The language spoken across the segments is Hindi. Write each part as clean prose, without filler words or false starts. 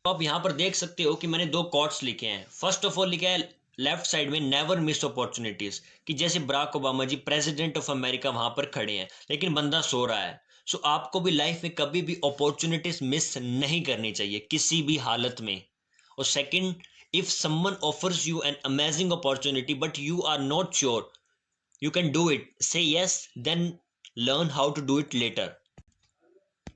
तो आप यहाँ पर देख सकते हो कि मैंने दो कोट्स लिखे हैं। फर्स्ट ऑफ ऑल लिखा है लेफ्ट साइड में, नेवर मिस अपॉर्चुनिटीज, कि जैसे Barack Obama ji president of America वहां पर खड़े हैं लेकिन बंदा सो रहा है। सो आपको भी लाइफ में कभी भी अपॉर्चुनिटीज मिस नहीं करनी चाहिए किसी भी हालत में। और second, if someone offers you an amazing opportunity but you are not sure you can do it, say yes, then learn how to do it later.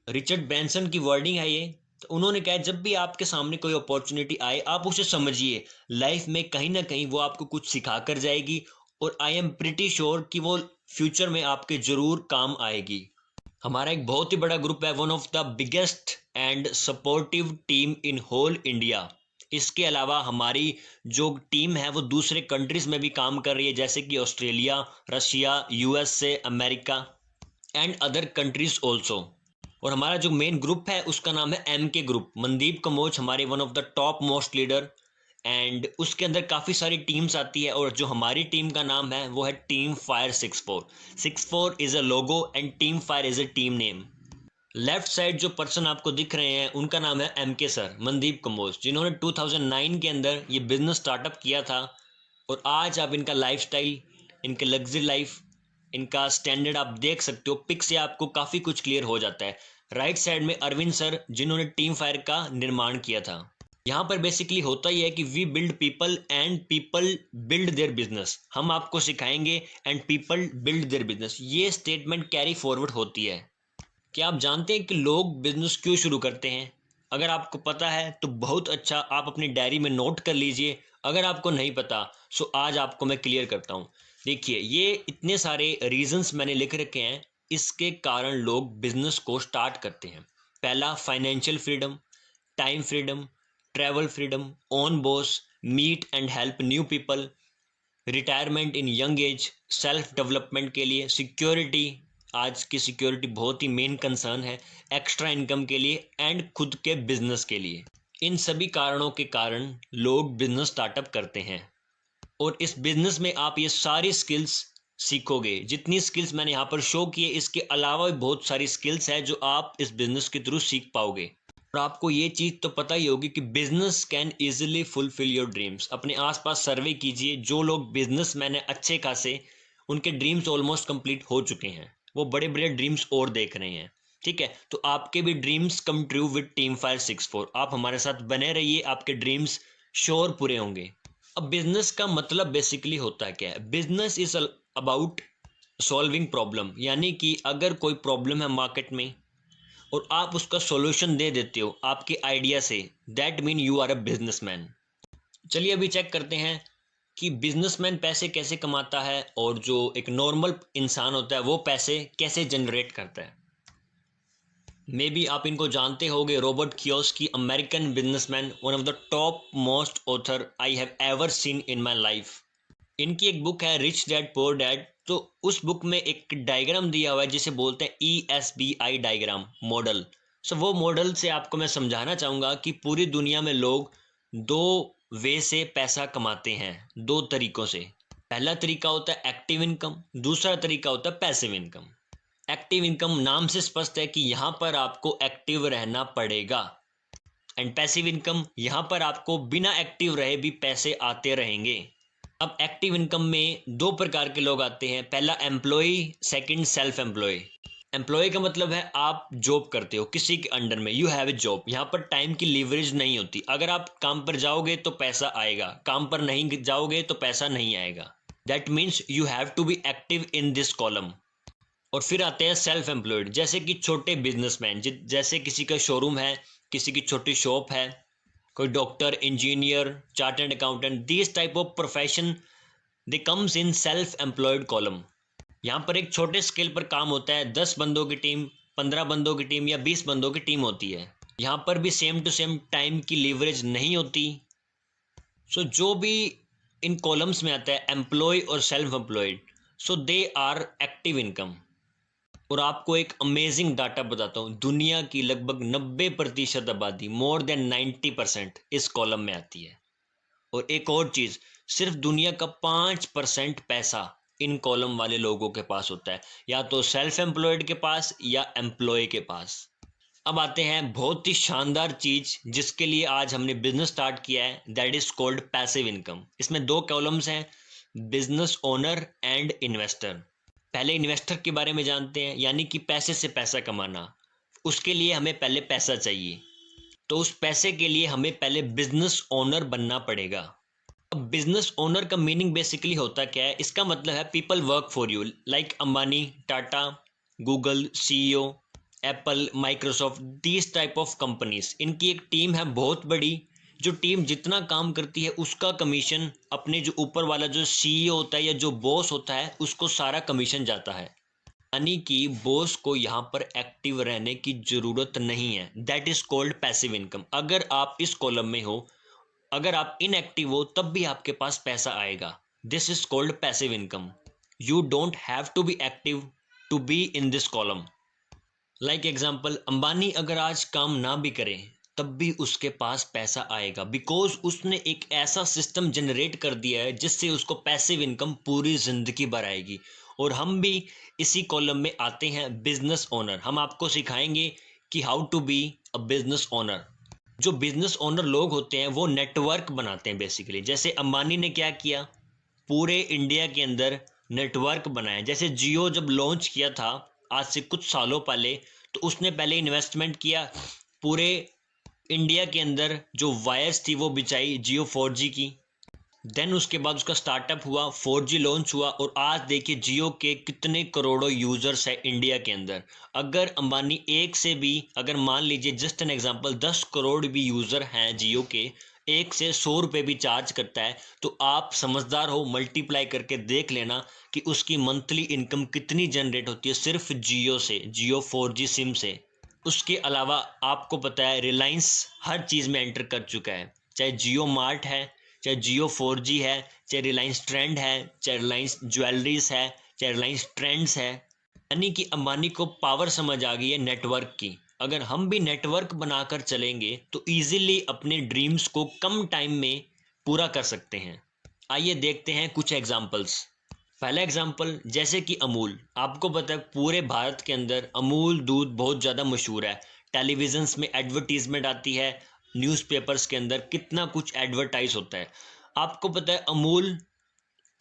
Richard Branson की वर्डिंग है ये। तो उन्होंने कहा जब भी आपके सामने कोई अपॉर्चुनिटी आए आप उसे समझिए, लाइफ में कहीं ना कहीं वो आपको कुछ सिखा कर जाएगी, और आई एम प्रिटी श्योर कि वो फ्यूचर में आपके जरूर काम आएगी। हमारा एक बहुत ही बड़ा ग्रुप है, one of the biggest and supportive team in whole India. इसके अलावा हमारी जो टीम है वो दूसरे कंट्रीज में भी काम कर रही है, जैसे कि Australia, Russia, USA, America and other countries also. और हमारा जो मेन ग्रुप है उसका नाम है एम के ग्रुप। मनदीप कमोच हमारे one of the top most leader, and उसके अंदर काफ़ी सारी टीम्स आती है, और जो हमारी टीम का नाम है वो है team fire 64। 64 is a logo and team fire is a team name. Left side जो पर्सन आपको दिख रहे हैं उनका नाम है एम के सर, मनदीप कमोच, जिन्होंने 2009 के अंदर ये बिजनेस स्टार्टअप किया था। और आज आप इनका लाइफस्टाइल, इनके लग्जरी लाइफ, इनका स्टैंडर्ड आप देख सकते हो। पिक से आपको काफ़ी कुछ क्लियर हो जाता है। राइट साइड में अरविंद सर, जिन्होंने टीम फायर का निर्माण किया था। यहाँ पर बेसिकली होता ही है कि we build people and people build their business. हम आपको सिखाएंगे and people build their business, ये स्टेटमेंट कैरी फॉरवर्ड होती है। क्या आप जानते हैं कि लोग बिजनेस क्यों शुरू करते हैं? अगर आपको पता है तो बहुत अच्छा, आप अपनी डायरी में नोट कर लीजिए। अगर आपको नहीं पता सो आज आपको मैं क्लियर करता हूँ। देखिए, ये इतने सारे रीजंस मैंने लिख रखे हैं, इसके कारण लोग बिजनेस को स्टार्ट करते हैं। पहला, financial freedom, time freedom, travel freedom, own boss, meet and help new people, retirement in young age, self development के लिए, सिक्योरिटी, आज की सिक्योरिटी बहुत ही मेन कंसर्न है, एक्स्ट्रा इनकम के लिए एंड खुद के बिजनेस के लिए। इन सभी कारणों के कारण लोग बिजनेस स्टार्टअप करते हैं, और इस बिजनेस में आप ये सारी स्किल्स सीखोगे। जितनी स्किल्स मैंने यहाँ पर शो की है, इसके अलावा भी बहुत सारी स्किल्स है जो आप इस बिजनेस के थ्रू सीख पाओगे। और आपको ये चीज़ तो पता ही होगी कि business can easily fulfil your dreams. अपने आसपास सर्वे कीजिए, जो लोग बिजनेस मैन है अच्छे खासे, उनके ड्रीम्स ऑलमोस्ट कंप्लीट हो चुके हैं, वो बड़े बड़े ड्रीम्स और देख रहे हैं। ठीक है, तो आपके भी dreams come true with team fire 64। आप हमारे साथ बने रहिए, आपके ड्रीम्स श्योर पूरे होंगे। अब बिजनेस का मतलब बेसिकली होता क्या है? Business is about solving problem, यानी कि अगर कोई प्रॉब्लम है मार्केट में और आप उसका सॉल्यूशन दे देते हो आपके आइडिया से, that mean you are a businessman. चलिए अभी चेक करते हैं कि बिजनेसमैन पैसे कैसे कमाता है, और जो एक नॉर्मल इंसान होता है वो पैसे कैसे जनरेट करता है। मे बी आप इनको जानते होंगे, Robert Kiyosaki, American businessman, one of the top most author I have ever seen in my life. इनकी एक बुक है रिच डैड पुअर डैड। तो उस बुक में एक डायग्राम दिया हुआ है जिसे बोलते हैं ESBI डायग्राम मॉडल। सो वो मॉडल से आपको मैं समझाना चाहूँगा कि पूरी दुनिया में लोग दो वे से पैसा कमाते हैं, दो तरीक़ों से। पहला तरीका होता है एक्टिव इनकम, दूसरा तरीका होता है पैसिव इनकम। एक्टिव इनकम नाम से स्पष्ट है कि यहाँ पर आपको एक्टिव रहना पड़ेगा, एंड पैसिव इनकम, यहाँ पर आपको बिना एक्टिव रहे भी पैसे आते रहेंगे। अब एक्टिव इनकम में दो प्रकार के लोग आते हैं, पहला employee, second self employ. Employee का मतलब है आप जॉब करते हो किसी के अंडर में, यू हैव ए जॉब। यहाँ पर टाइम की लीवरेज नहीं होती, अगर आप काम पर जाओगे तो पैसा आएगा, काम पर नहीं जाओगे तो पैसा नहीं आएगा। That means you have to be active in this column. और फिर आते हैं सेल्फ एम्प्लॉयड, जैसे कि छोटे बिजनेसमैन, जैसे किसी का शोरूम है, किसी की छोटी शॉप है, कोई doctor, engineer, chartered accountant, this type of profession they comes in self employed column. यहाँ पर एक छोटे स्केल पर काम होता है, 10 बंदों की टीम, 15 बंदों की टीम या 20 बंदों की टीम होती है। यहाँ पर भी सेम टू सेम टाइम की लीवरेज नहीं होती। सो जो भी इन कॉलम्स में आता है एम्प्लॉय और self employed, so they are active income. और आपको एक अमेजिंग डाटा बताता हूँ, दुनिया की लगभग 90% आबादी, मोर देन 90%, इस कॉलम में आती है। और एक और चीज़, सिर्फ दुनिया का 5% पैसा इन कॉलम वाले लोगों के पास होता है, या तो सेल्फ एम्प्लॉयड के पास या एम्प्लॉय के पास। अब आते हैं बहुत ही शानदार चीज जिसके लिए आज हमने बिजनेस स्टार्ट किया है, that is called passive income. इसमें दो कॉलम्स हैं, बिजनेस ओनर एंड इन्वेस्टर। पहले इन्वेस्टर के बारे में जानते हैं, यानी कि पैसे से पैसा कमाना। उसके लिए हमें पहले पैसा चाहिए, तो उस पैसे के लिए हमें पहले बिजनेस ओनर बनना पड़ेगा। अब बिजनेस ओनर का मीनिंग बेसिकली होता क्या है? इसका मतलब है people work for you, like Ambani, Tata, Google CEO, Apple, Microsoft, these type of companies. इनकी एक टीम है बहुत बड़ी, जो टीम जितना काम करती है उसका कमीशन अपने जो ऊपर वाला जो सीईओ होता है या जो बॉस होता है उसको सारा कमीशन जाता है। यानी कि बॉस को यहाँ पर एक्टिव रहने की जरूरत नहीं है। That is called passive income. अगर आप इस कॉलम में हो, अगर आप इनएक्टिव हो, तब भी आपके पास पैसा आएगा। This is called passive income. You don't have to be active to be in this column. Like example, Ambani अगर आज काम ना भी करे तब भी उसके पास पैसा आएगा, बिकॉज उसने एक ऐसा सिस्टम जनरेट कर दिया है जिससे उसको पैसिव इनकम पूरी जिंदगी भर आएगी। और हम भी इसी कॉलम में आते हैं, बिजनेस ओनर। हम आपको सिखाएंगे कि how to be a business owner. जो बिजनेस ओनर लोग होते हैं वो नेटवर्क बनाते हैं बेसिकली। जैसे अंबानी ने क्या किया, पूरे इंडिया के अंदर नेटवर्क बनाया। जैसे जियो जब लॉन्च किया था आज से कुछ सालों पहले, तो उसने पहले इन्वेस्टमेंट किया, पूरे इंडिया के अंदर जो वायर्स थी वो बिछाई जियो 4G की। देन उसके बाद उसका स्टार्टअप हुआ, 4G लॉन्च हुआ, और आज देखिए जियो के कितने करोड़ों यूजर्स है इंडिया के अंदर। अगर अंबानी एक से भी, अगर मान लीजिए जस्ट एन एग्जांपल 10 करोड़ भी यूजर हैं जियो के, एक से 100 रुपये भी चार्ज करता है, तो आप समझदार हो, मल्टीप्लाई करके देख लेना कि उसकी मंथली इनकम कितनी जनरेट होती है सिर्फ जियो से, जियो 4G सिम से। उसके अलावा आपको पता है रिलायंस हर चीज़ में एंटर कर चुका है, चाहे जियो मार्ट है, चाहे जियो 4G है, चाहे रिलायंस ट्रेंड है, चाहे रिलायंस ज्वेलरीज है, चाहे रिलायंस ट्रेंड्स है। यानी कि अंबानी को पावर समझ आ गई है नेटवर्क की। अगर हम भी नेटवर्क बनाकर चलेंगे तो इजीली अपने ड्रीम्स को कम टाइम में पूरा कर सकते हैं। आइए देखते हैं कुछ एग्जांपल्स। पहला एग्जाम्पल, जैसे कि अमूल। आपको पता है पूरे भारत के अंदर अमूल दूध बहुत ज़्यादा मशहूर है। टेलीविजन्स में एडवर्टीजमेंट आती है, न्यूज़पेपर्स के अंदर कितना कुछ एडवर्टाइज होता है। आपको पता है अमूल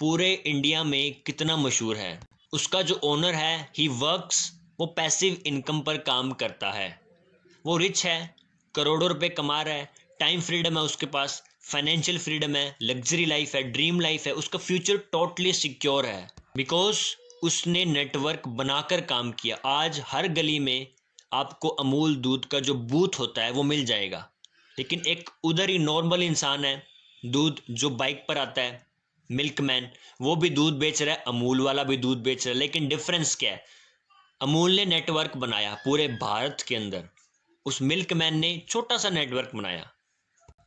पूरे इंडिया में कितना मशहूर है। उसका जो ओनर है, ही वर्क्स, वो पैसिव इनकम पर काम करता है। वो रिच है, करोड़ों रुपए कमा रहा है, टाइम फ्रीडम है उसके पास, फाइनेंशियल फ्रीडम है, लग्जरी लाइफ है, ड्रीम लाइफ है, उसका फ्यूचर टोटली सिक्योर है, बिकॉज उसने नेटवर्क बनाकर काम किया। आज हर गली में आपको अमूल दूध का जो बूथ होता है वो मिल जाएगा। लेकिन एक उधर ही नॉर्मल इंसान है, दूध जो बाइक पर आता है, मिल्कमैन, वो भी दूध बेच रहा है, अमूल वाला भी दूध बेच रहा है। लेकिन डिफरेंस क्या है? अमूल ने नेटवर्क बनाया पूरे भारत के अंदर, उस मिल्कमैन ने छोटा सा नेटवर्क बनाया।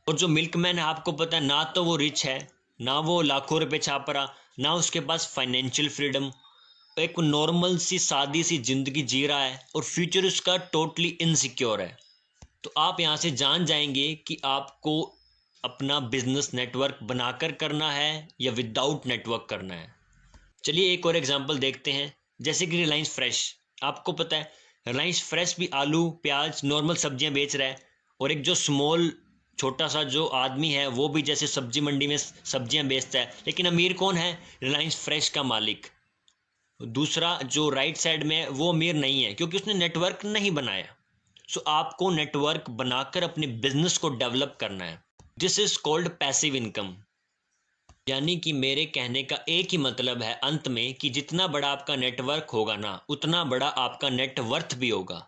और जो मिल्कमैन है, आपको पता है ना तो वो रिच है, ना वो लाखों रुपए छाप रहा, ना उसके पास फाइनेंशियल फ्रीडम, एक नॉर्मल सी सादी सी जिंदगी जी रहा है, और फ्यूचर उसका टोटली इनसिक्योर है। तो आप यहाँ से जान जाएंगे कि आपको अपना बिजनेस नेटवर्क बनाकर करना है या विदाउट नेटवर्क करना है। चलिए एक और एग्जांपल देखते हैं, जैसे कि रिलायंस फ्रेश। आपको पता है रिलायंस फ्रेश भी आलू प्याज नॉर्मल सब्जियां बेच रहा है, और एक जो स्मॉल छोटा सा जो आदमी है वो भी जैसे सब्जी मंडी में सब्जियां बेचता है। लेकिन अमीर कौन है? रिलायंस फ्रेश का मालिक। दूसरा जो राइट साइड में है वो अमीर नहीं है, क्योंकि उसने नेटवर्क नहीं बनाया। सो आपको नेटवर्क बनाकर अपने बिजनेस को डेवलप करना है। This is called passive income. यानी कि मेरे कहने का एक ही मतलब है अंत में, कि जितना बड़ा आपका नेटवर्क होगा ना, उतना बड़ा आपका नेटवर्थ भी होगा।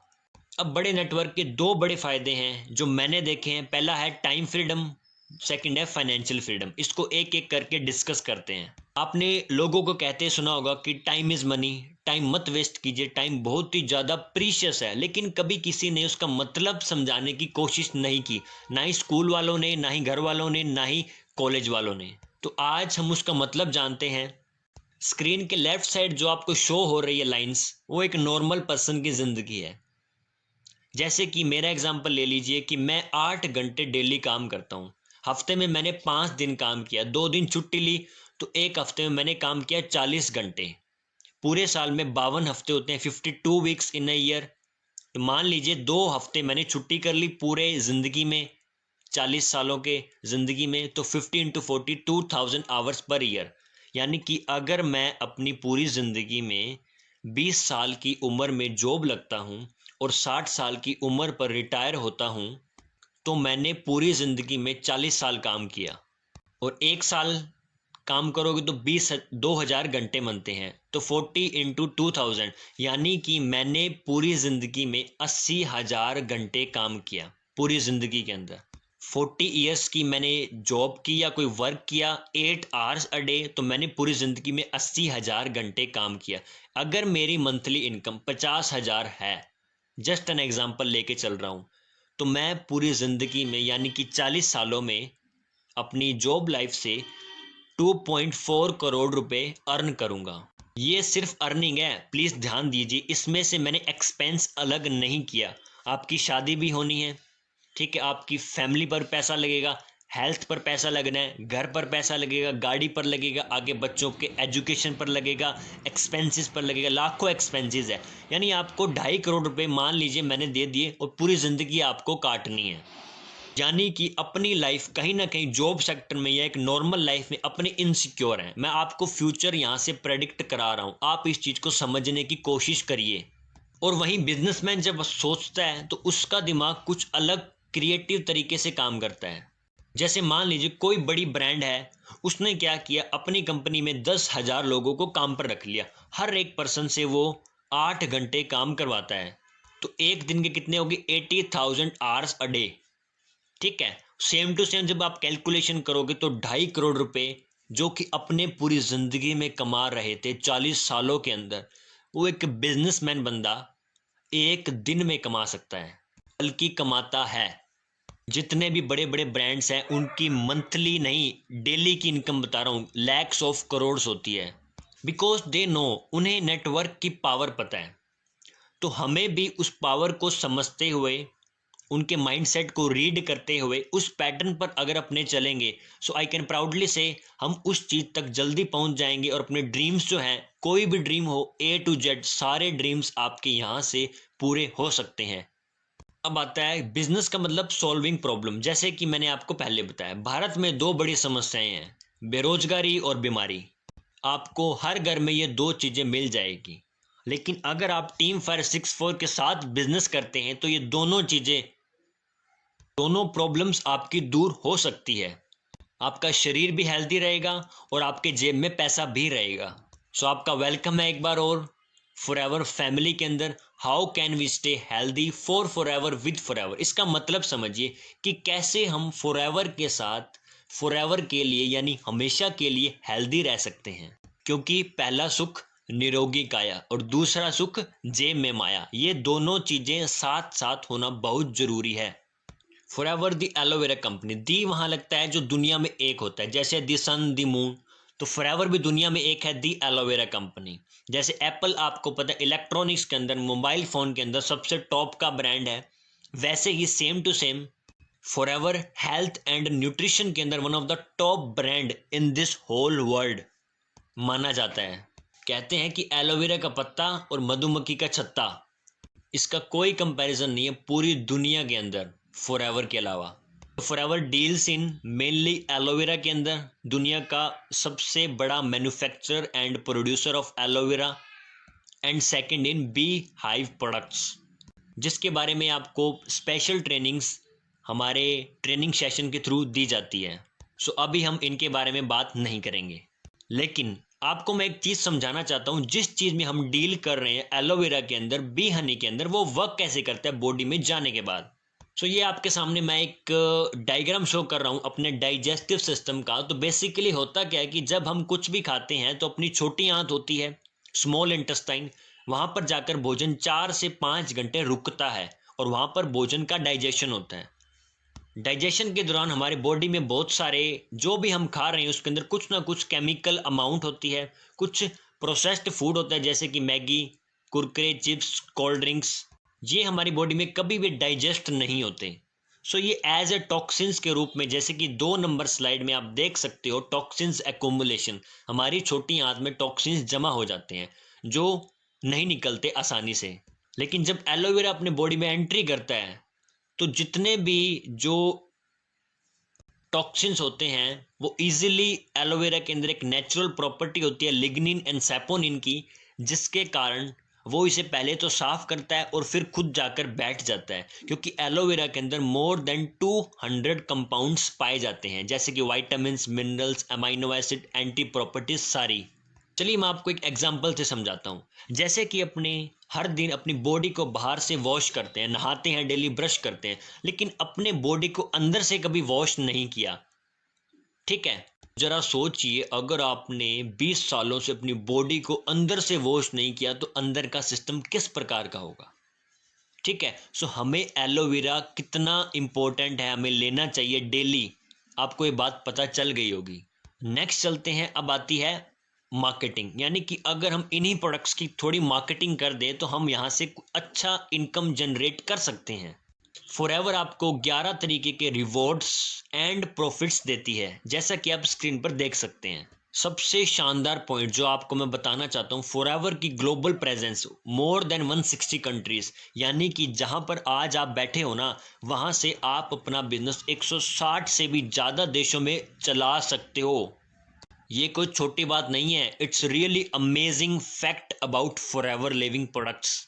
अब बड़े नेटवर्क के दो बड़े फायदे हैं जो मैंने देखे हैं। पहला है टाइम फ्रीडम, सेकंड है फाइनेंशियल फ्रीडम। इसको एक एक करके डिस्कस करते हैं। आपने लोगों को कहते सुना होगा कि टाइम इज मनी, टाइम मत वेस्ट कीजिए, टाइम बहुत ही ज़्यादा प्रीशियस है। लेकिन कभी किसी ने उसका मतलब समझाने की कोशिश नहीं की, ना ही स्कूल वालों ने, ना ही घर वालों ने, ना ही कॉलेज वालों ने। तो आज हम उसका मतलब जानते हैं। स्क्रीन के लेफ्ट साइड जो आपको शो हो रही है लाइंस, वो एक नॉर्मल पर्सन की ज़िंदगी है। जैसे कि मेरा एग्जांपल ले लीजिए कि मैं 8 घंटे डेली काम करता हूँ। हफ्ते में मैंने 5 दिन काम किया, 2 दिन छुट्टी ली, तो एक हफ्ते में मैंने काम किया 40 घंटे। पूरे साल में 52 हफ्ते होते हैं, 52 वीक्स इन अ ईयर। तो मान लीजिए 2 हफ्ते मैंने छुट्टी कर ली पूरे ज़िंदगी में, 40 सालों के ज़िंदगी में, तो 50 × 40 2000 आवर्स पर ईयर। यानी कि अगर मैं अपनी पूरी ज़िंदगी में 20 साल की उम्र में जॉब लगता हूँ और 60 साल की उम्र पर रिटायर होता हूँ, तो मैंने पूरी ज़िंदगी में 40 साल काम किया। और 1 साल काम करोगे तो 2000 घंटे बनते हैं, तो 40 × 2000 यानी कि मैंने पूरी ज़िंदगी में 80,000 घंटे काम किया पूरी ज़िंदगी के अंदर। 40 ईयर्स की मैंने जॉब की या कोई वर्क किया 8 आवर्स अ डे, तो मैंने पूरी ज़िंदगी में 80,000 घंटे काम किया। अगर मेरी मंथली इनकम 50,000 है, जस्ट एन एग्जांपल लेके चल रहा हूँ, तो मैं पूरी ज़िंदगी में यानी कि 40 सालों में अपनी जॉब लाइफ से 2.4 करोड़ रुपए अर्न करूंगा। ये सिर्फ अर्निंग है, प्लीज़ ध्यान दीजिए, इसमें से मैंने एक्सपेंस अलग नहीं किया। आपकी शादी भी होनी है, ठीक है, आपकी फैमिली पर पैसा लगेगा, हेल्थ पर पैसा लगना है, घर पर पैसा लगेगा, गाड़ी पर लगेगा, आगे बच्चों के एजुकेशन पर लगेगा, एक्सपेंसेस पर लगेगा, लाखों एक्सपेंसेस है। यानी आपको 2.5 करोड़ रुपए मान लीजिए मैंने दे दिए और पूरी ज़िंदगी आपको काटनी है। यानी कि अपनी लाइफ कहीं ना कहीं जॉब सेक्टर में या एक नॉर्मल लाइफ में अपने इनसिक्योर हैं। मैं आपको फ्यूचर यहाँ से प्रेडिक्ट करा रहा हूँ, आप इस चीज़ को समझने की कोशिश करिए। और वहीं बिजनेसमैन जब सोचता है तो उसका दिमाग कुछ अलग क्रिएटिव तरीके से काम करता है। जैसे मान लीजिए कोई बड़ी ब्रांड है, उसने क्या किया, अपनी कंपनी में 10,000 लोगों को काम पर रख लिया, हर एक पर्सन से वो 8 घंटे काम करवाता है, तो एक दिन के कितने होंगे, 80,000 आवर्स अ डे। ठीक है, सेम टू सेम जब आप कैलकुलेशन करोगे तो 2.5 करोड़ रुपए जो कि अपने पूरी जिंदगी में कमा रहे थे 40 सालों के अंदर, वो एक बिजनेसमैन बंदा एक दिन में कमा सकता है, बल्कि कमाता है। जितने भी बड़े बड़े ब्रांड्स हैं उनकी मंथली नहीं डेली की इनकम बता रहा हूँ, लैक्स ऑफ करोड़्स होती है। बिकॉज दे नो, उन्हें नेटवर्क की पावर पता है। तो हमें भी उस पावर को समझते हुए, उनके माइंडसेट को रीड करते हुए उस पैटर्न पर अगर अपने चलेंगे, सो आई कैन प्राउडली से हम उस चीज़ तक जल्दी पहुंच जाएंगे और अपने ड्रीम्स जो हैं, कोई भी ड्रीम हो A to Z, सारे ड्रीम्स आपके यहाँ से पूरे हो सकते हैं। अब आता है बिजनेस का मतलब सॉल्विंग प्रॉब्लम। जैसे कि मैंने आपको पहले बताया, भारत में 2 बड़ी समस्याएं हैं, बेरोजगारी और बीमारी। आपको हर घर में ये 2 चीज़ें मिल जाएगी, लेकिन अगर आप टीम फायर 64 के साथ बिजनेस करते हैं तो ये दोनों प्रॉब्लम्स आपकी दूर हो सकती है। आपका शरीर भी हेल्दी रहेगा और आपके जेब में पैसा भी रहेगा। सो आपका वेलकम है एक बार और फॉरएवर फैमिली के अंदर। How can we stay healthy for forever with forever. इसका मतलब समझिए कि कैसे हम फॉरएवर के साथ फॉरएवर के लिए यानी हमेशा के लिए हेल्दी रह सकते हैं। क्योंकि पहला सुख निरोगी काया और दूसरा सुख जेब में माया, ये दोनों चीज़ें साथ साथ होना बहुत ज़रूरी है। फॉरएवर दी एलोवेरा कंपनी, दी वहाँ लगता है जो दुनिया में एक होता है, जैसे दी सन दी मून, तो फॉरएवर भी दुनिया में एक है, दी एलोवेरा कंपनी। जैसे एप्पल आपको पता है इलेक्ट्रॉनिक्स के अंदर, मोबाइल फ़ोन के अंदर सबसे टॉप का ब्रांड है, वैसे ही same to same forever health and nutrition के अंदर one of the top brand in this whole world माना जाता है। कहते हैं कि एलोवेरा का पत्ता और मधुमक्खी का छत्ता, इसका कोई कंपैरिजन नहीं है पूरी दुनिया के अंदर फॉरएवर के अलावा। Forever deals in mainly aloe vera के अंदर, दुनिया का सबसे बड़ा manufacturer and producer of aloe vera, and second in bee hive products, जिसके बारे में आपको स्पेशल ट्रेनिंग्स हमारे ट्रेनिंग सेशन के थ्रू दी जाती है। सो अभी हम इनके बारे में बात नहीं करेंगे, लेकिन आपको मैं एक चीज़ समझाना चाहता हूँ, जिस चीज़ में हम डील कर रहे हैं एलोवेरा के अंदर, बी हनी के अंदर, वो वर्क कैसे करता है बॉडी में जाने के बाद। सो ये आपके सामने मैं एक डायग्राम शो कर रहा हूँ अपने डाइजेस्टिव सिस्टम का। तो बेसिकली होता क्या है कि जब हम कुछ भी खाते हैं तो अपनी छोटी आंत होती है, स्मॉल इंटेस्टाइन, वहाँ पर जाकर भोजन 4 से 5 घंटे रुकता है और वहाँ पर भोजन का डाइजेशन होता है। डाइजेशन के दौरान हमारे बॉडी में बहुत सारे जो भी हम खा रहे हैं उसके अंदर कुछ ना कुछ केमिकल अमाउंट होती है, कुछ प्रोसेस्ड फूड होता है जैसे कि Maggi, Kurkure, chips, cold drinks, ये हमारी बॉडी में कभी भी डाइजेस्ट नहीं होते। सो ये एज ए टॉक्सिन्स के रूप में, जैसे कि 2 नंबर स्लाइड में आप देख सकते हो, टॉक्सिन्स एक्यूमुलेशन, हमारी छोटी आंत में टॉक्सिन्स जमा हो जाते हैं जो नहीं निकलते आसानी से। लेकिन जब एलोवेरा अपने बॉडी में एंट्री करता है तो जितने भी जो टॉक्सिन्स होते हैं वो इजीली, एलोवेरा के अंदर एक नेचुरल प्रॉपर्टी होती है लिग्निन एंड सैपोनिन की, जिसके कारण वो इसे पहले तो साफ करता है और फिर खुद जाकर बैठ जाता है, क्योंकि एलोवेरा के अंदर मोर देन 200 कंपाउंड्स पाए जाते हैं, जैसे कि vitamin, minerals, amino acid, anti properties सारी। चलिए मैं आपको एक एग्जांपल से समझाता हूँ। जैसे कि अपने हर दिन अपनी बॉडी को बाहर से वॉश करते हैं, नहाते हैं, डेली ब्रश करते हैं, लेकिन अपने बॉडी को अंदर से कभी वॉश नहीं किया, ठीक है। जरा सोचिए, अगर आपने 20 सालों से अपनी बॉडी को अंदर से वॉश नहीं किया तो अंदर का सिस्टम किस प्रकार का होगा, ठीक है। सो हमें एलोवेरा कितना इंपॉर्टेंट है, हमें लेना चाहिए डेली, आपको ये बात पता चल गई होगी। नेक्स्ट चलते हैं, अब आती है मार्केटिंग, यानी कि अगर हम इन्हीं प्रोडक्ट्स की थोड़ी मार्केटिंग कर दें तो हम यहाँ से अच्छा इनकम जनरेट कर सकते हैं। फॉरएवर आपको 11 तरीके के रिवॉर्ड्स एंड प्रॉफिट्स देती है, जैसा कि आप स्क्रीन पर देख सकते हैं। सबसे शानदार पॉइंट जो आपको मैं बताना चाहता हूँ, फॉरएवर की global presence more than 160 countries, यानी कि जहाँ पर आज आप बैठे हो ना, वहाँ से आप अपना बिजनेस 160 से भी ज़्यादा देशों में चला सकते हो। ये कोई छोटी बात नहीं है, it's really amazing fact about forever living products.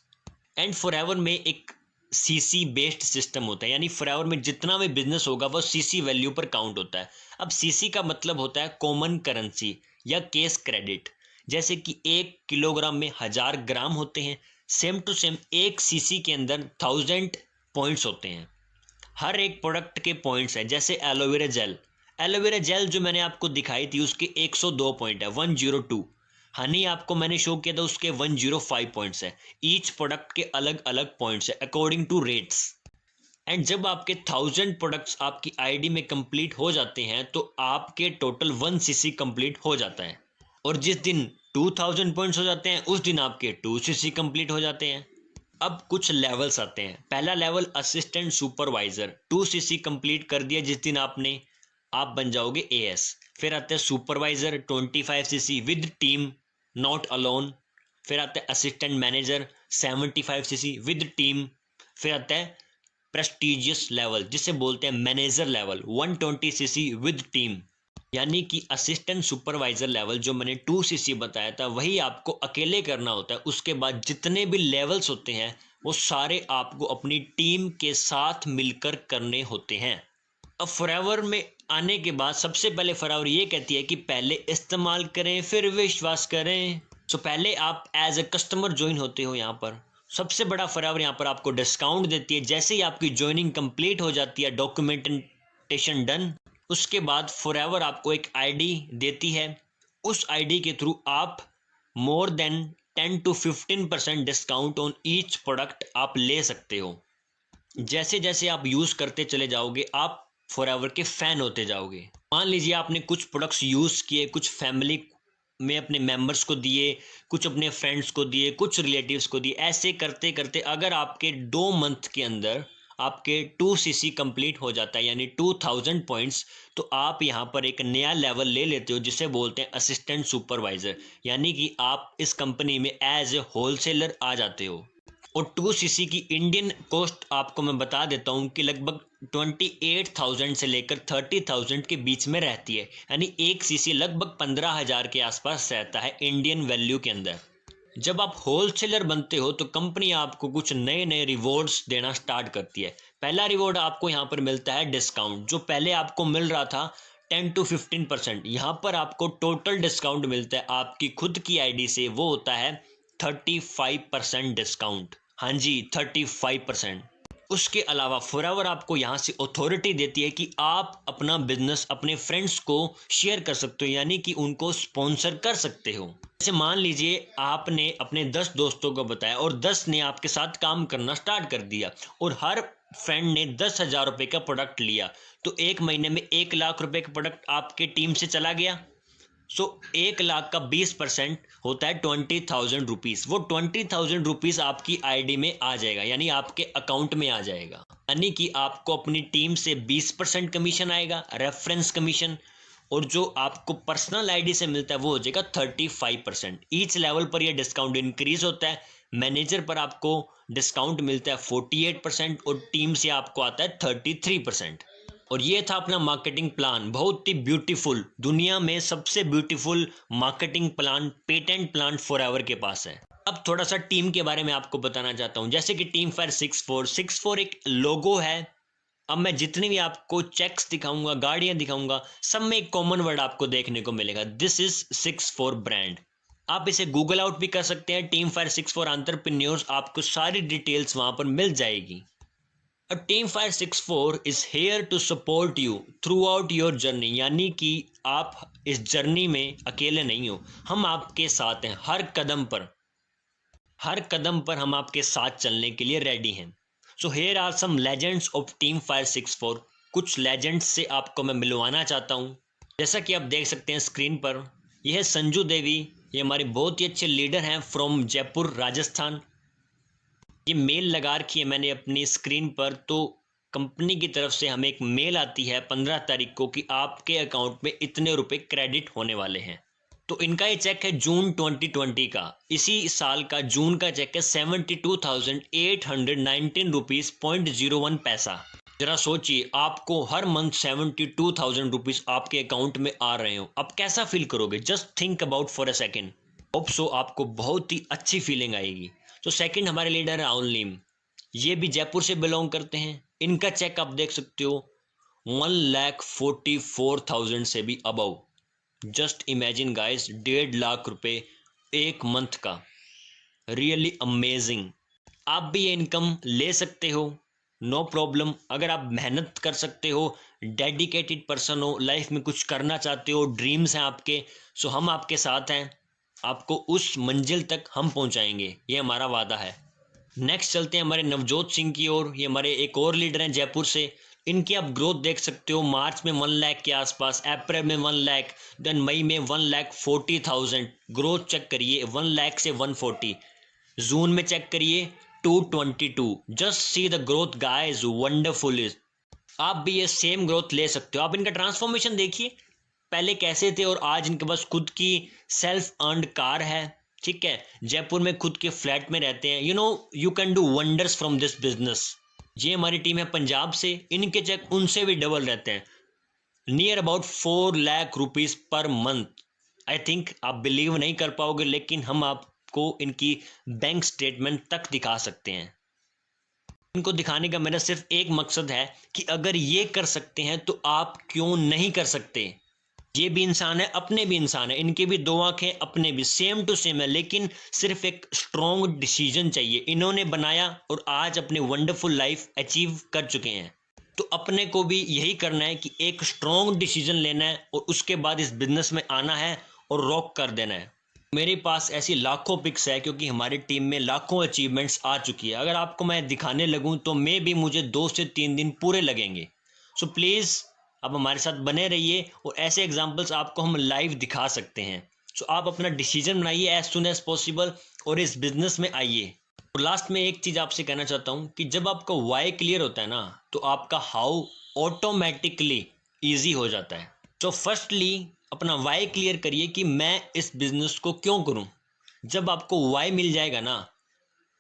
And forever में एक सीसी बेस्ड सिस्टम होता है, यानी फॉरएवर में जितना भी बिजनेस होगा वो सीसी वैल्यू पर काउंट होता है। अब सीसी का मतलब होता है कॉमन करेंसी या केस क्रेडिट, जैसे कि 1 किलोग्राम में 1000 ग्राम होते हैं, सेम टू सेम एक सीसी के अंदर 1000 पॉइंट्स होते हैं। हर एक प्रोडक्ट के पॉइंट्स हैं, जैसे एलोवेरा जेल, एलोवेरा जेल जो मैंने आपको दिखाई थी उसके 102 पॉइंट है, 102। हनी आपको मैंने शो किया था, उसके 105 पॉइंट्स है। ईच प्रोडक्ट के अलग अलग पॉइंट्स है अकॉर्डिंग टू रेट्स। एंड जब आपके 1000 प्रोडक्ट्स आपकी आईडी में कंप्लीट हो जाते हैं तो आपके टोटल 1 सीसी कंप्लीट हो जाता है, और जिस दिन 2000 पॉइंट्स हो जाते हैं उस दिन आपके 2 सीसी कंप्लीट हो जाते हैं। अब कुछ लेवल्स आते हैं। पहला level assistant supervisor, 2 CC complete कर दिया जिस दिन आपने, आप बन जाओगे एएस। फिर आता है supervisor 25 CC with team, not alone. फिर आता है assistant manager 75 CC with team. फिर आता है प्रेस्टिजियस लेवल जिसे बोलते हैं manager level, 120 CC with team. यानी कि असिस्टेंट सुपरवाइजर लेवल जो मैंने 2 सीसी बताया था वही आपको अकेले करना होता है। उसके बाद जितने भी लेवल्स होते हैं वो सारे आपको अपनी टीम के साथ मिलकर करने होते हैं। अब फॉरएवर में आने के बाद सबसे पहले फॉरएवर ये कहती है कि पहले इस्तेमाल करें फिर विश्वास करें। तो पहले आप एज ए कस्टमर ज्वाइन होते हो यहाँ पर। सबसे बड़ा फॉरएवर यहाँ पर आपको डिस्काउंट देती है जैसे ही आपकी ज्वाइनिंग कंप्लीट हो जाती है, डॉक्यूमेंटेशन डन। उसके बाद फॉरएवर आपको एक आईडी देती है, उस आईडी के थ्रू आप more than 10 to 15% discount on each product आप ले सकते हो। जैसे जैसे आप यूज़ करते चले जाओगे आप फॉरएवर के फ़ैन होते जाओगे। मान लीजिए आपने कुछ प्रोडक्ट्स यूज़ किए, कुछ फैमिली में अपने मेंबर्स को दिए, कुछ अपने फ्रेंड्स को दिए, कुछ रिलेटिव्स को दिए, ऐसे करते करते अगर आपके 2 मंथ के अंदर आपके 2 सीसी कंप्लीट हो जाता है, यानी 2000 पॉइंट्स, तो आप यहाँ पर एक नया लेवल ले लेते हो जिसे बोलते हैं असिस्टेंट सुपरवाइज़र, यानी कि आप इस कंपनी में एज ए होलसेलर आ जाते हो। और 2 सीसी की इंडियन कॉस्ट आपको मैं बता देता हूँ कि लगभग 28,000 से लेकर 30,000 के बीच में रहती है, यानी एक सीसी लगभग 15,000 के आसपास रहता है इंडियन वैल्यू के अंदर। जब आप होलसेलर बनते हो तो कंपनी आपको कुछ नए नए रिवॉर्ड्स देना स्टार्ट करती है। पहला रिवॉर्ड आपको यहाँ पर मिलता है डिस्काउंट, जो पहले आपको मिल रहा था 10 to 15%, यहाँ पर आपको टोटल डिस्काउंट मिलता है आपकी खुद की आईडी से, वो होता है 35% डिस्काउंट। हाँ जी, 35%। उसके अलावा फॉरएवर आपको यहाँ से अथॉरिटी देती है कि आप अपना बिजनेस अपने फ्रेंड्स को शेयर कर सकते हो, यानी कि उनको स्पॉन्सर कर सकते हो। जैसे मान लीजिए आपने अपने 10 दोस्तों को बताया और 10 ने आपके साथ काम करना स्टार्ट कर दिया और हर फ्रेंड ने 10,000 रुपये का प्रोडक्ट लिया, तो एक महीने में 1 लाख रुपये का प्रोडक्ट आपके टीम से चला गया। सो 1 लाख का 20% होता है 20,000 रुपीज़। वो 20,000 रुपीज़ आपकी आईडी में आ जाएगा, यानी आपके अकाउंट में आ जाएगा, यानी कि आपको अपनी टीम से 20% कमीशन आएगा, रेफरेंस कमीशन, और जो आपको पर्सनल आईडी से मिलता है वो हो जाएगा 35%। ईच लेवल पर यह डिस्काउंट इंक्रीज होता है। मैनेजर पर आपको डिस्काउंट मिलता है 48% और टीम से आपको आता है 33%। और ये था अपना मार्केटिंग प्लान, बहुत ही ब्यूटीफुल, दुनिया में सबसे beautiful marketing plan, patent plan forever के पास है। अब थोड़ा सा टीम के बारे में आपको बताना चाहता हूँ। जैसे कि टीम फायर 64 एक लोगो है। अब मैं जितनी भी आपको चेक्स दिखाऊंगा, गाड़ियां दिखाऊंगा, सब में एक कॉमन वर्ड आपको देखने को मिलेगा, दिस इज 64 ब्रांड। आप इसे गूगल आउट भी कर सकते हैं, टीम फायर 64 एंटरप्रेन्योर्स, आपको सारी डिटेल्स वहां पर मिल जाएगी। Team fire 64 is here to support you throughout your journey, यानी कि आप इस जर्नी में अकेले नहीं हो, हम आपके साथ हैं हर कदम पर, हर कदम पर हम आपके साथ चलने के लिए रेडी हैं। So here are some legends of team fire 64। कुछ लेजेंड्स से आपको मैं मिलवाना चाहता हूँ। जैसा कि आप देख सकते हैं स्क्रीन पर, यह है संजू देवी, ये हमारे बहुत ही अच्छे लीडर हैं फ्रॉम जयपुर राजस्थान। ये मेल लगा रखी है मैंने अपनी स्क्रीन पर, तो कंपनी की तरफ से हमें एक मेल आती है 15 तारीख को कि आपके अकाउंट में इतने रुपए क्रेडिट होने वाले हैं। तो इनका ये चेक है जून 2020 का, इसी साल का जून का चेक है 72,819 रुपीज़ 0.01 पैसा। जरा सोचिए, आपको हर मंथ 72,000 रुपीज़ आपके अकाउंट में आ रहे हो, आप कैसा फील करोगे? Just think about for a second. Hope so आपको बहुत ही अच्छी फीलिंग आएगी। तो सेकंड हमारे लीडर है राहुल नीम, ये भी जयपुर से बिलोंग करते हैं। इनका चेक आप देख सकते हो 1,44,000 से भी above. Just imagine guys, 1.5 lakh रुपए एक मंथ का, रियली अमेजिंग। आप भी ये इनकम ले सकते हो, नो प्रॉब्लम। अगर आप मेहनत कर सकते हो, डेडिकेटेड पर्सन हो, लाइफ में कुछ करना चाहते हो, ड्रीम्स हैं आपके, सो हम आपके साथ हैं, आपको उस मंजिल तक हम पहुंचाएंगे, ये हमारा वादा है। नेक्स्ट चलते हैं हमारे नवजोत सिंह की ओर। ये हमारे एक और लीडर हैं जयपुर से। इनकी आप ग्रोथ देख सकते हो, मार्च में 1 लाख के आसपास, अप्रैल में 1 लाख, देन मई में 1,40,000। ग्रोथ चेक करिए, 1 लाख से 140। जून में चेक करिए 222। Just see the growth guys, wonderful is. आप भी ये सेम ग्रोथ ले सकते हो। आप इनका ट्रांसफॉर्मेशन देखिए, पहले कैसे थे और आज इनके पास खुद की सेल्फ अर्नड कार है, ठीक है, जयपुर में खुद के फ्लैट में रहते हैं। You can do wonders from this business. ये हमारी टीम है पंजाब से, इनके चेक उनसे भी डबल रहते हैं, near about 4 lakh rupees per month. I think आप बिलीव नहीं कर पाओगे, लेकिन हम आपको इनकी बैंक स्टेटमेंट तक दिखा सकते हैं। इनको दिखाने का मेरा सिर्फ एक मकसद है कि अगर ये कर सकते हैं तो आप क्यों नहीं कर सकते। ये भी इंसान है, अपने भी इंसान है, इनके भी दो आंखें, अपने भी सेम टू सेम है, लेकिन सिर्फ एक स्ट्रॉन्ग डिसीजन चाहिए। इन्होंने बनाया और आज अपने वंडरफुल लाइफ अचीव कर चुके हैं। तो अपने को भी यही करना है कि एक स्ट्रॉन्ग डिसीजन लेना है और उसके बाद इस बिजनेस में आना है और रॉक कर देना है। मेरे पास ऐसी लाखों पिक्स है, क्योंकि हमारी टीम में लाखों अचीवमेंट्स आ चुकी है। अगर आपको मैं दिखाने लगूं तो मे भी मुझे 2 से 3 दिन पूरे लगेंगे। सो प्लीज़ आप हमारे साथ बने रहिए और ऐसे एग्जांपल्स आपको हम लाइव दिखा सकते हैं। सो आप अपना डिसीजन बनाइए एज सुन एज पॉसिबल और इस बिजनेस में आइए। और लास्ट में एक चीज़ आपसे कहना चाहता हूँ कि जब आपका वाई क्लियर होता है ना, तो आपका हाउ ऑटोमेटिकली ईजी हो जाता है। सो फर्स्टली अपना वाई क्लियर करिए कि मैं इस बिजनेस को क्यों करूँ। जब आपको वाई मिल जाएगा ना,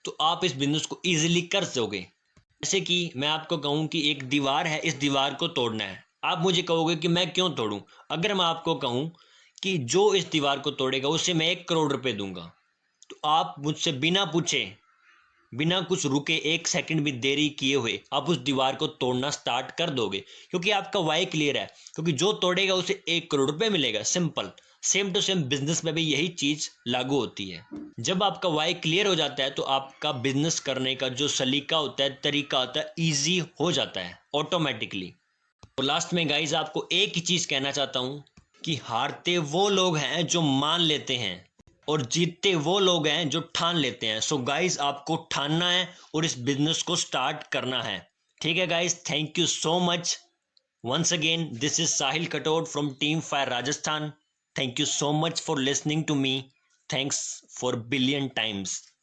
तो आप इस बिजनेस को ईजिली कर दोगे। जैसे कि मैं आपको कहूँ कि एक दीवार है, इस दीवार को तोड़ना है, आप मुझे कहोगे कि मैं क्यों तोड़ूं। अगर मैं आपको कहूं कि जो इस दीवार को तोड़ेगा उसे मैं 1 करोड़ रुपए दूंगा, तो आप मुझसे बिना पूछे, बिना कुछ रुके, 1 सेकंड भी देरी किए हुए आप उस दीवार को तोड़ना स्टार्ट कर दोगे, क्योंकि आपका वाई क्लियर है। क्योंकि जो तोड़ेगा उसे 1 करोड़ रुपए मिलेगा, simple. Same to same business में भी यही चीज लागू होती है। जब आपका वाई क्लियर हो जाता है तो आपका बिजनेस करने का जो सलीका होता है, तरीका होता है, ईजी हो जाता है ऑटोमेटिकली। तो लास्ट में गाइज आपको एक ही चीज़ कहना चाहता हूँ कि हारते वो लोग हैं जो मान लेते हैं और जीतते वो लोग हैं जो ठान लेते हैं। सो गाइज आपको ठानना है और इस बिजनेस को स्टार्ट करना है, ठीक है guys. Thank you so much once again. This is Sahil Kator from team fire Rajasthan. Thank you so much for listening to me. Thanks for billion times.